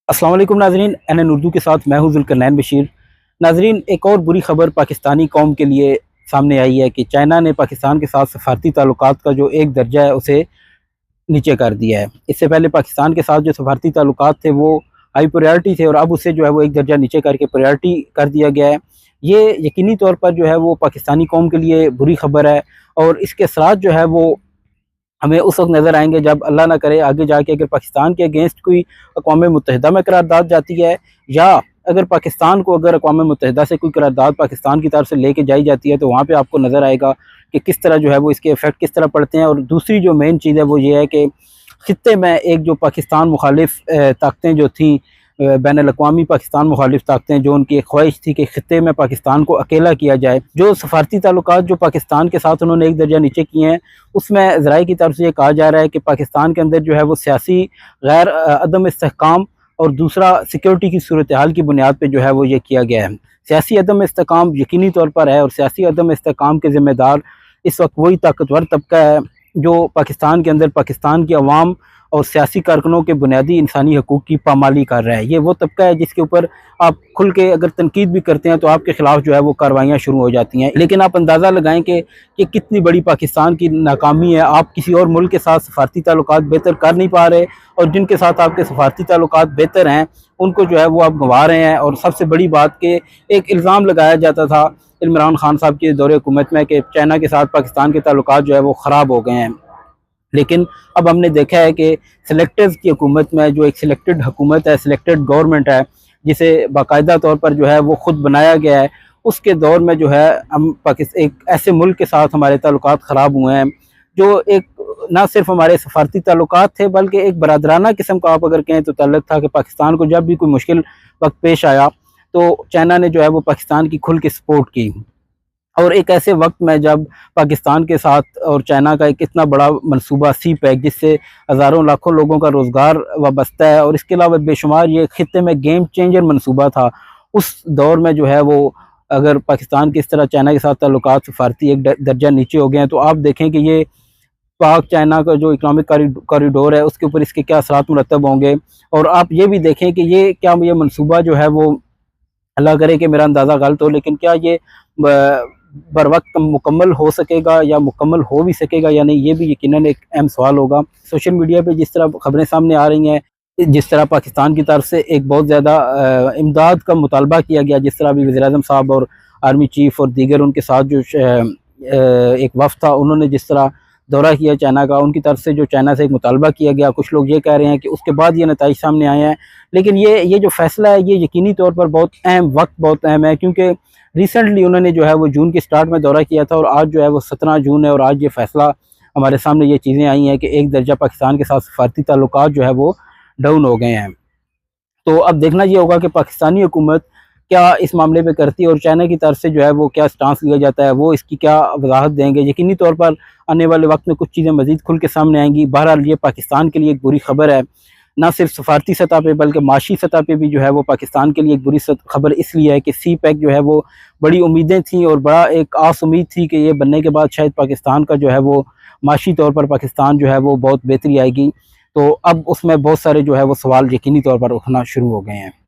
अस्सलाम वालेकुम नाजरीन, एन उर्दू के साथ मैं हूं जुल्करनैन बशीर। नाजरीन, एक और बुरी खबर पाकिस्तानी कौम के लिए सामने आई है कि चाइना ने पाकिस्तान के साथ सफारती ताल्लुकात का जो एक दर्जा है उसे नीचे कर दिया है। इससे पहले पाकिस्तान के साथ जो सफारती ताल्लुकात थे वो हाई प्रायोरिटी थे और अब उसे जो है वो एक दर्जा नीचे करके प्रायोरिटी कर दिया गया है। ये यकीनी तौर पर जो है वो पाकिस्तानी कौम के लिए बुरी खबर है और इसके असरात जो है वो हमें उस वक्त नज़र आएंगे जब अल्लाह ना करे आगे जाके अगर पाकिस्तान के अगेंस्ट कोई अक़वाम मुत्तहिदा में करारदाद जाती है, या अगर पाकिस्तान को अगर अक़वाम मुत्तहिदा से कोई करारदाद पाकिस्तान की तरफ से लेके जाई जाती है तो वहाँ पे आपको नज़र आएगा कि किस तरह जो है वो इसके इफ़ेक्ट किस तरह पड़ते हैं। और दूसरी जो मेन चीज़ है वो ये है कि खित्ते में एक जो पाकिस्तान मुखालिफ ताकतें जो थी, बैनुल अक़वामी पाकिस्तान मुखालिफ ताकतें, जो उनकी एक ख्वाहिश थी कि खित्ते में पाकिस्तान को अकेला किया जाए, जो सफारती ताल्लुकात जो पाकिस्तान के साथ उन्होंने एक दर्जा नीचे किए हैं, उसमें ज़राए की तरफ से ये कहा जा रहा है कि पाकिस्तान के अंदर जो है वो सियासी गैर अदम इस्तेहकाम और दूसरा सिक्योरिटी की सूरत हाल की बुनियाद पर जो है वो ये किया गया है। सियासी अदम इस्तेहकाम यकीनी तौर पर है और सियासी अदम इस्तेहकाम के ज़िम्मेदार इस वक्त वही ताकतवर तबका है जो पाकिस्तान के अंदर पाकिस्तान की अवाम और सियासी कारकुनों के बुनियादी इंसानी हकूक़ की पामाली कर रहा है। ये वो तबका है जिसके ऊपर आप खुल के अगर तनकीद भी करते हैं तो आपके ख़िलाफ़ जो है वो कार्रवाइयाँ शुरू हो जाती हैं। लेकिन आप अंदाज़ा लगाएं कि कितनी बड़ी पाकिस्तान की नाकामी है। आप किसी और मुल्क के साथ सफारती ताल्लुकात बेहतर कर नहीं पा रहे और जिनके साथ आपके सफारती ताल्लुकात बेहतर हैं उनको जो है वो आप गंवा रहे हैं। और सबसे बड़ी बात कि एक इल्ज़ाम लगाया जाता था इमरान खान साहब के दौरे हुकूमत में कि चाइना के साथ पाकिस्तान के ताल्लुकात जो है वो ख़राब हो गए हैं। लेकिन अब हमने देखा है कि सिलेक्टर्स की हुकूमत में जो एक सिलेक्टेड हुकूमत है, सिलेक्टेड गवर्नमेंट है, जिसे बाकायदा तौर पर जो है वो ख़ुद बनाया गया है, उसके दौर में जो है हम पाकिस्तान एक ऐसे मुल्क के साथ हमारे ताल्लुकात ख़राब हुए हैं जो एक ना सिर्फ हमारे सफारती ताल्लुकात थे बल्कि एक बरादराना किस्म का आप अगर कहें तो ताल्लुक था कि पाकिस्तान को जब भी कोई मुश्किल वक्त पेश आया तो चाइना ने जो है वो पाकिस्तान की खुल के सपोर्ट की। और एक ऐसे वक्त में जब पाकिस्तान के साथ और चाइना का एक इतना बड़ा मंसूबा सी पैक जिससे हज़ारों लाखों लोगों का रोज़गार वाबस्ता है और इसके अलावा बेशुमार ये खित्ते में गेम चेंजर मंसूबा था, उस दौर में जो है वो अगर पाकिस्तान की इस तरह चाइना के साथ ताल्लुकात सफारती एक दर्जा नीचे हो गए हैं तो आप देखें कि ये पाक चाइना का जो इकनॉमिक कॉरिडोर है उसके ऊपर इसके क्या असरात मुरतब होंगे। और आप ये भी देखें कि ये मनसूबा जो है वो, अल्लाह करे कि मेरा अंदाज़ा गलत हो, लेकिन क्या ये बर वक्त मुकम्मल हो सकेगा या मुकम्मल हो भी सकेगा या नहीं, ये भी यकीनन एक अहम सवाल होगा। सोशल मीडिया पे जिस तरह खबरें सामने आ रही हैं, जिस तरह पाकिस्तान की तरफ से एक बहुत ज़्यादा इमदाद का मुतालबा किया गया, जिस तरह अभी वज़ीर-ए-आज़म साहब और आर्मी चीफ और दीगर उनके साथ जो एक वफ़द था उन्होंने जिस तरह दौरा किया चाइना का, उनकी तरफ से जो चाइना से एक मुतालबा किया गया, कुछ लोग ये कह रहे हैं कि उसके बाद ये नताइज सामने आए हैं। लेकिन ये जो फ़ैसला है ये यकीनी तौर पर बहुत अहम, वक्त बहुत अहम है, क्योंकि रिसेंटली उन्होंने जो है वो जून के स्टार्ट में दौरा किया था और आज जो है वो 17 जून है और आज ये फ़ैसला हमारे सामने ये चीज़ें आई हैं कि एक दर्जा पाकिस्तान के साथ सफारती ताल्लुकात जो है वो डाउन हो गए हैं। तो अब देखना ये होगा कि पाकिस्तानी हुकूमत क्या इस मामले पे करती है और चाइना की तरफ से जो है वो क्या स्टांस लिया जाता है, वो इसकी क्या वजाहत देंगे। यकीनी तौर पर आने वाले वक्त में कुछ चीज़ें मज़ीद खुल के सामने आएंगी। बहरहाल ये पाकिस्तान के लिए एक बुरी खबर है, ना सिर्फ सफारती सतह पे बल्कि माशी सतह पे भी जो है वो पाकिस्तान के लिए एक बुरी खबर इसलिए है कि सी पैक जो है वो बड़ी उम्मीदें थी और बड़ा एक आस उम्मीद थी कि ये बनने के बाद शायद पाकिस्तान का जो है वो माशी तौर पर पाकिस्तान जो है वो बहुत बेहतरी आएगी। तो अब उसमें बहुत सारे जो है वो सवाल यकीनी तौर पर उठना शुरू हो गए हैं।